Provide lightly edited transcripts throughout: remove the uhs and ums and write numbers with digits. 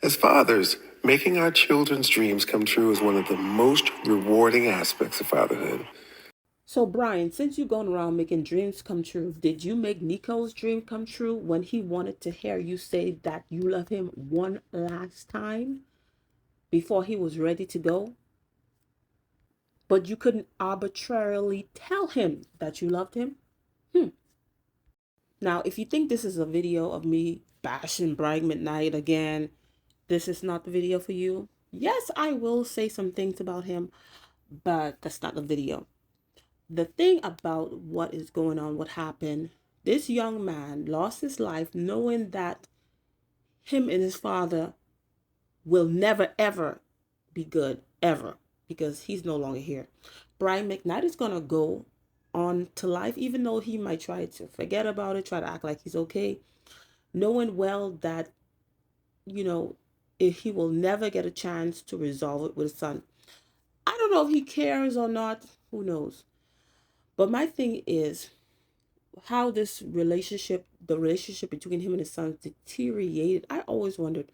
As fathers, making our children's dreams come true is one of the most rewarding aspects of fatherhood. So, Brian, since you've gone around making dreams come true, did you make Niko's dream come true when he wanted to hear you say that you love him one last time before he was ready to go? But you couldn't arbitrarily tell him that you loved him? Hmm. Now, if you think this is a video of me bashing Brian McKnight again, this is not the video for you. Yes, I will say some things about him, but that's not the video. The thing about what is going on, what happened, this young man lost his life knowing that him and his father will never ever be good, ever, because he's no longer here. Brian McKnight is going to go on to life, even though he might try to forget about it, try to act like he's okay, knowing well that, you know, if he will never get a chance to resolve it with his son. I don't know if he cares or not, who knows. But my thing is, how this relationship, the relationship between him and his son deteriorated. I always wondered,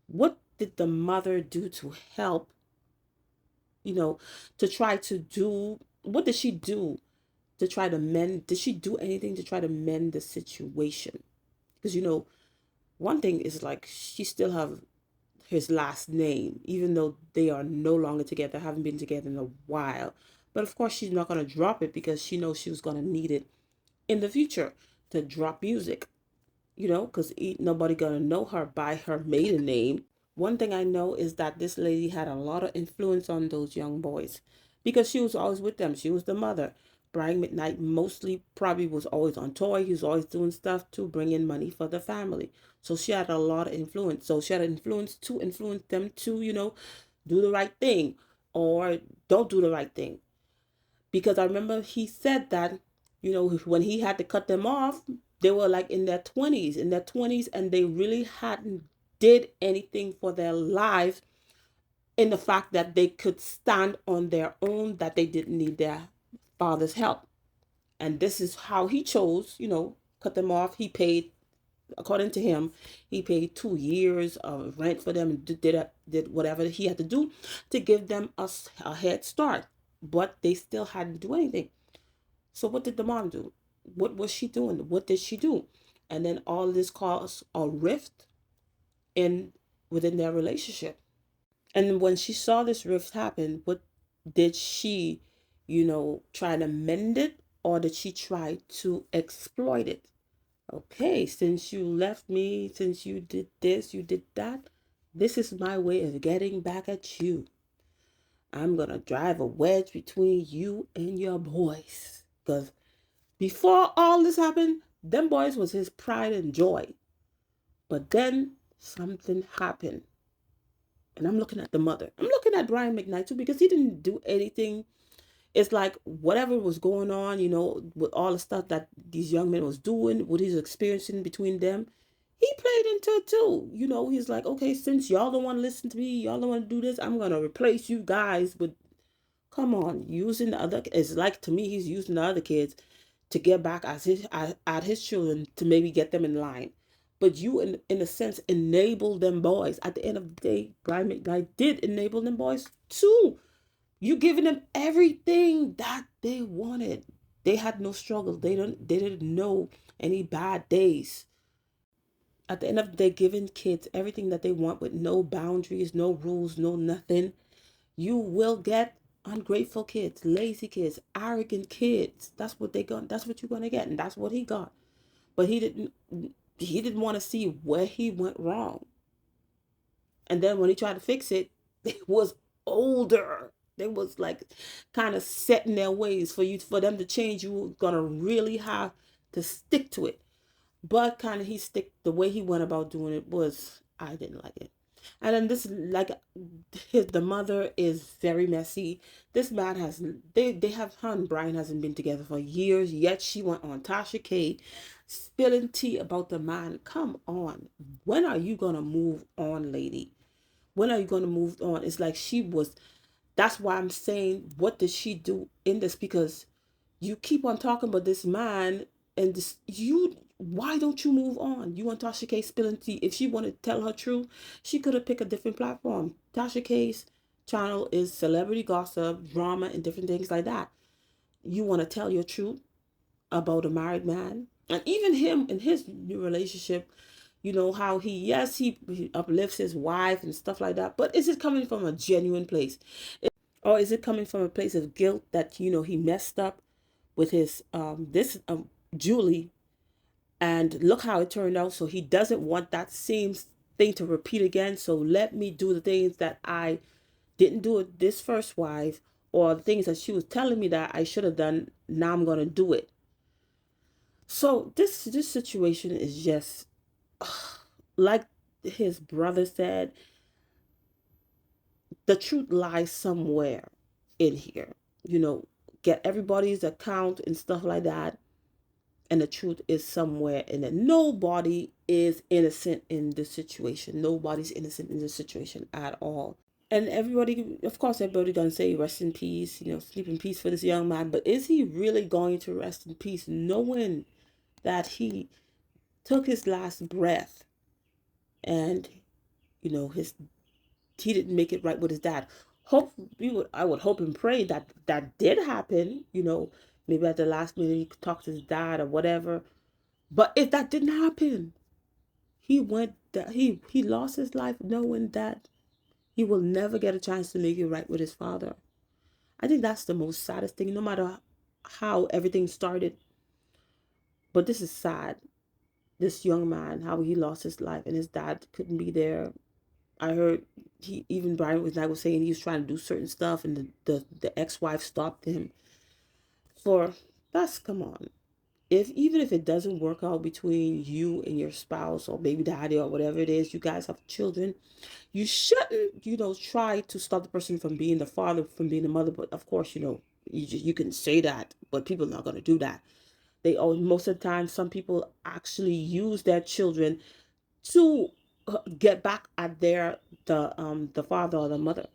what did the mother do to help, you know, to try to do, what did she do to try to mend? Did she do anything to try to mend the situation? Because, one thing is like she still have his last name, even though they are no longer together, haven't been together in a while. But of course, she's not going to drop it because she knows she was going to need it in the future to drop music, because nobody gonna know her by her maiden name. One thing I know is that this lady had a lot of influence on those young boys because she was always with them. She was the mother. Brian McKnight mostly probably was always on tour. He was always doing stuff to bring in money for the family. So she had a lot of influence. So she had influence to influence them to, do the right thing or don't do the right thing. Because I remember he said that, when he had to cut them off, they were like in their 20s, and they really hadn't did anything for their lives, in the fact that they could stand on their own, that they didn't need their father's help. And this is how he chose, cut them off. He paid, according to him, he paid 2 years of rent for them and did whatever he had to do to give them a head start. But they still hadn't do anything. So what did the mom do? What was she doing? What did she do? And then all this caused a rift in within their relationship. And when she saw this rift happen, what did she, try to mend it, or did she try to exploit it? Okay, since you left me, since you did this, you did that, this is my way of getting back at you. I'm gonna drive a wedge between you and your boys. Because before all this happened, them boys was his pride and joy. But then something happened. And I'm looking at the mother. I'm looking at Brian McKnight too, because he didn't do anything. It's like whatever was going on, with all the stuff that these young men was doing, what he's experiencing between them, he played into it too. He's like, okay, since y'all don't want to listen to me, y'all don't want to do this, I'm gonna replace you guys with, come on, using the other. It's like, to me, he's using the other kids to get back at his children, to maybe get them in line. But you, in a sense, enable them boys. At the end of the day, Brian McKnight did enable them boys too. You giving them everything that they wanted. They had no struggle. They didn't know any bad days. At the end of the day, giving kids everything that they want with no boundaries, no rules, no nothing. You will get ungrateful kids, lazy kids, arrogant kids. That's what you're gonna get. And that's what he got. But he didn't want to see where he went wrong. And then when he tried to fix it, they was older. They was like kind of set in their ways. For them to change, you were gonna really have to stick to it. But kind of the way he went about doing it was, I didn't like it. And then this, like, the mother is very messy. This man has, they have, her and Brian hasn't been together for years, yet she went on Tasha K spilling tea about the man. Come on. When are you going to move on, lady? When are you going to move on? It's like that's why I'm saying, what did she do in this? Because you keep on talking about this man And this, why don't you move on? You want Tasha K spilling tea? If she wanted to tell her truth, she could have picked a different platform. Tasha K's channel is celebrity gossip, drama, and different things like that. You want to tell your truth about a married man, and even him in his new relationship, you know how he uplifts his wife and stuff like that, but is it coming from a genuine place, or is it coming from a place of guilt that he messed up with his this Julie, and look how it turned out, so he doesn't want that same thing to repeat again, so let me do the things that I didn't do it this first wife, or the things that she was telling me that I should have done, now I'm going to do it. So this situation is just like his brother said, the truth lies somewhere in here. Get everybody's account and stuff like that, and the truth is somewhere in it. Nobody is innocent in this situation. Nobody's innocent in this situation at all. And everybody, of course, everybody gonna say rest in peace, sleep in peace for this young man. But is he really going to rest in peace, knowing that he took his last breath, and his he didn't make it right with his dad? I would hope and pray that that did happen. Maybe at the last minute he could talk to his dad or whatever. But if that didn't happen, he lost his life knowing that he will never get a chance to make it right with his father. I think that's the most saddest thing, no matter how everything started. But this is sad. This young man, how he lost his life and his dad couldn't be there. I heard even Brian McKnight was saying he was trying to do certain stuff, and the ex-wife stopped him. For that's come on. Even if it doesn't work out between you and your spouse or baby daddy or whatever it is, you guys have children, you shouldn't, try to stop the person from being the father, from being the mother. But of course, you can say that, but people are not going to do that. Most of the time, some people actually use their children to get back at the father or the mother,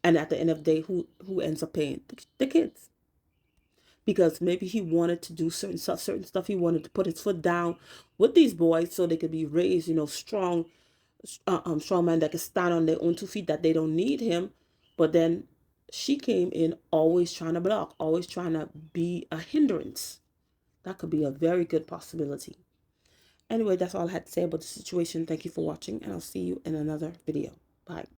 and at the end of the day, who ends up paying? The kids. Because maybe he wanted to do certain stuff. He wanted to put his foot down with these boys so they could be raised, strong, strong men that can stand on their own 2 feet, that they don't need him. But then she came in always trying to block, always trying to be a hindrance. That could be a very good possibility. Anyway, that's all I had to say about the situation. Thank you for watching, and I'll see you in another video. Bye.